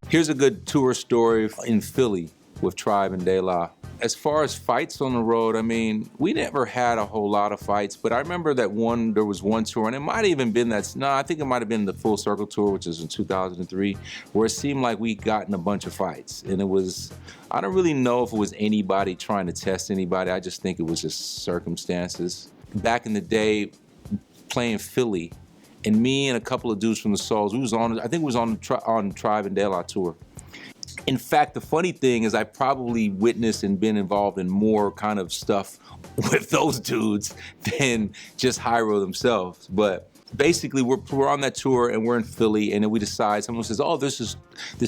Here's a good tour story in Philly with Tribe and De La. As far as fights on the road, I mean, we never had a whole lot of fights, but I remember that there was one tour, and it might have even been I think it might have been the Full Circle tour, which is in 2003, where it seemed like we got in a bunch of fights. And I don't really know if it was anybody trying to test anybody. I just think it was just circumstances. Back in the day, playing Philly, and me and a couple of dudes from the Souls, I think it was on Tribe and De La tour. In fact, the funny thing is I probably witnessed and been involved in more kind of stuff with those dudes than just Hyro themselves. But basically, we're on that tour and we're in Philly, and then we decide, someone says, oh, this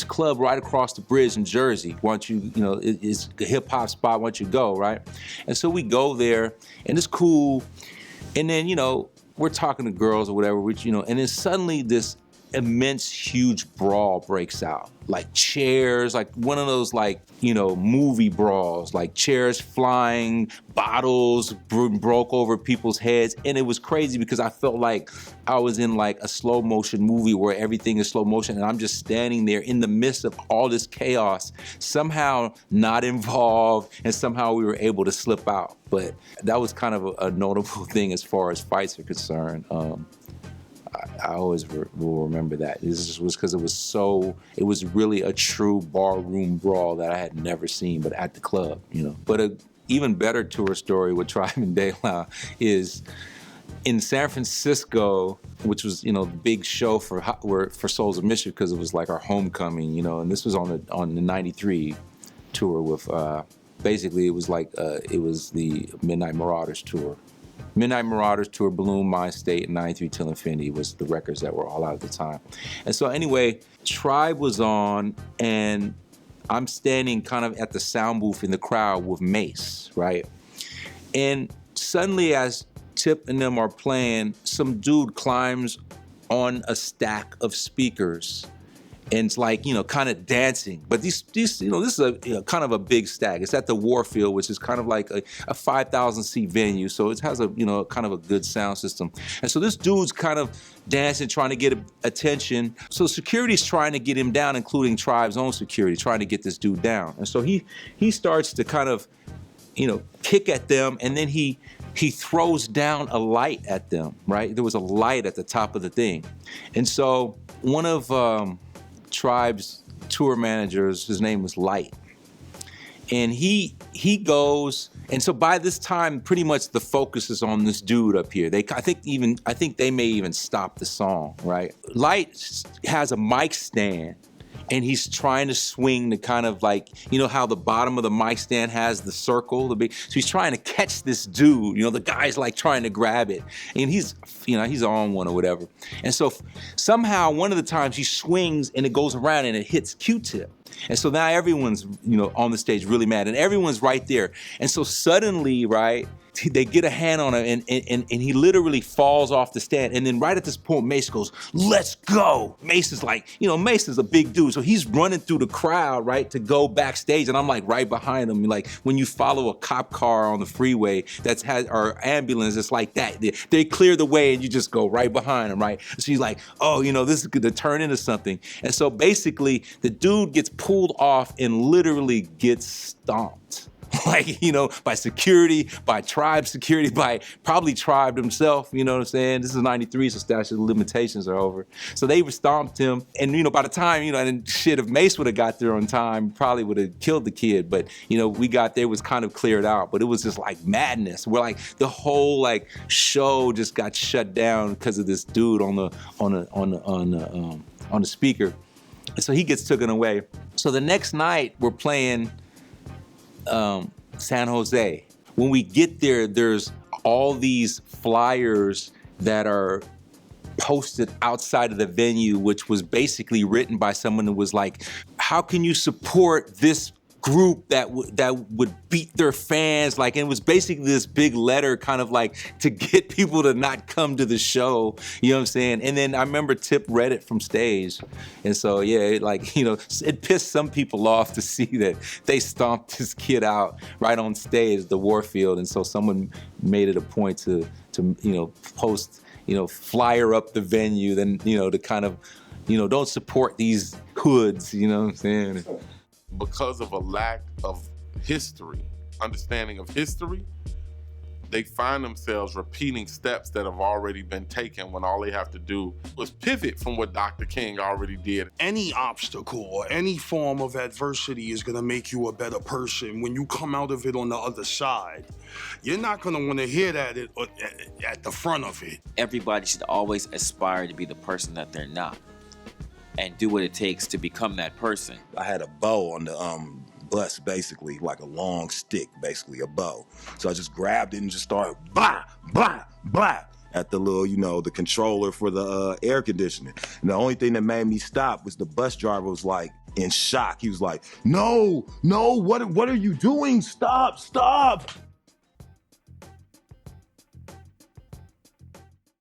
club right across the bridge in Jersey. Why don't you, it's a hip hop spot, why don't you go, right? And so we go there, and it's cool. And then, we're talking to girls or whatever, and then suddenly this immense, huge brawl breaks out. Like chairs, like one of those movie brawls, like chairs flying, bottles broke over people's heads. And it was crazy because I felt like I was in like a slow motion movie where everything is slow motion and I'm just standing there in the midst of all this chaos, somehow not involved, and somehow we were able to slip out. But that was kind of a notable thing as far as fights are concerned. I always will remember that. This was because it was really a true barroom brawl that I had never seen, but at the club, But an even better tour story with Tribe and De La is in San Francisco, which was, the big show for Souls of Mischief because it was like our homecoming, and this was on the 93 tour with, basically it was the Midnight Marauders tour. Midnight Marauders tour, Bloom, Mind State, and 93 Till Infinity was the records that were all out at the time. And so anyway, Tribe was on, and I'm standing kind of at the sound booth in the crowd with Mace, right? And suddenly as Tip and them are playing, some dude climbs on a stack of speakers and it's like, kind of dancing. But this is kind of a big stack. It's at the Warfield, which is kind of like a 5,000 seat venue. So it has a, kind of a good sound system. And so this dude's kind of dancing, trying to get attention. So security's trying to get him down, including Tribe's own security, trying to get this dude down. And so he starts to kind of, kick at them, and then he throws down a light at them, right? There was a light at the top of the thing. And so one of Tribe's tour managers, his name was Light, and he goes, and so by this time pretty much the focus is on this dude up here. I think they may even stop the song, right? Light has a mic stand and he's trying to swing the kind of like, how the bottom of the mic stand has the circle, so he's trying to catch this dude, the guy's like trying to grab it, and he's on one or whatever. And so somehow one of the times he swings and it goes around and it hits Q-Tip. And so now everyone's, on the stage really mad, and everyone's right there. And so suddenly, right, they get a hand on him, and he literally falls off the stand. And then right at this point, Mace goes, "Let's go." Mace is like, Mace is a big dude, so he's running through the crowd, right, to go backstage. And I'm like right behind him. Like when you follow a cop car on the freeway or ambulance, it's like that. They clear the way and you just go right behind him, right? So he's like, oh, this is going to turn into something. And so basically the dude gets pulled off and literally gets stomped. Like, by security, by Tribe security, by probably Tribe himself, you know what I'm saying? This is 93, so statute of limitations are over. So they stomped him, and, by the time, and shit, if Mace would have got there on time, probably would have killed the kid. But, we got there, it was kind of cleared out, but it was just like madness. We're like, the whole show just got shut down because of this dude on the speaker. And so he gets taken away. So the next night we're playing San Jose. When we get there, there's all these flyers that are posted outside of the venue, which was basically written by someone who was like, how can you support this group that would beat their fans? And it was basically this big letter kind of like to get people to not come to the show, you know what I'm saying? And then I remember Tip read it from stage. And so, yeah, it pissed some people off to see that they stomped this kid out right on stage at the Warfield. And so someone made it a point to post, flyer up the venue, then, to kind of, don't support these hoods, you know what I'm saying? Because of a lack of history, understanding of history, they find themselves repeating steps that have already been taken when all they have to do was pivot from what Dr. King already did. Any obstacle or any form of adversity is gonna make you a better person when you come out of it on the other side. You're not gonna wanna hear that at the front of it. Everybody should always aspire to be the person that they're not and do what it takes to become that person. I had a bow on the bus, basically, like a long stick, basically a bow. So I just grabbed it and just started blah, blah, blah at the little, you know, the controller for the air conditioning. And the only thing that made me stop was the bus driver was like in shock. He was like, no, what are you doing? Stop.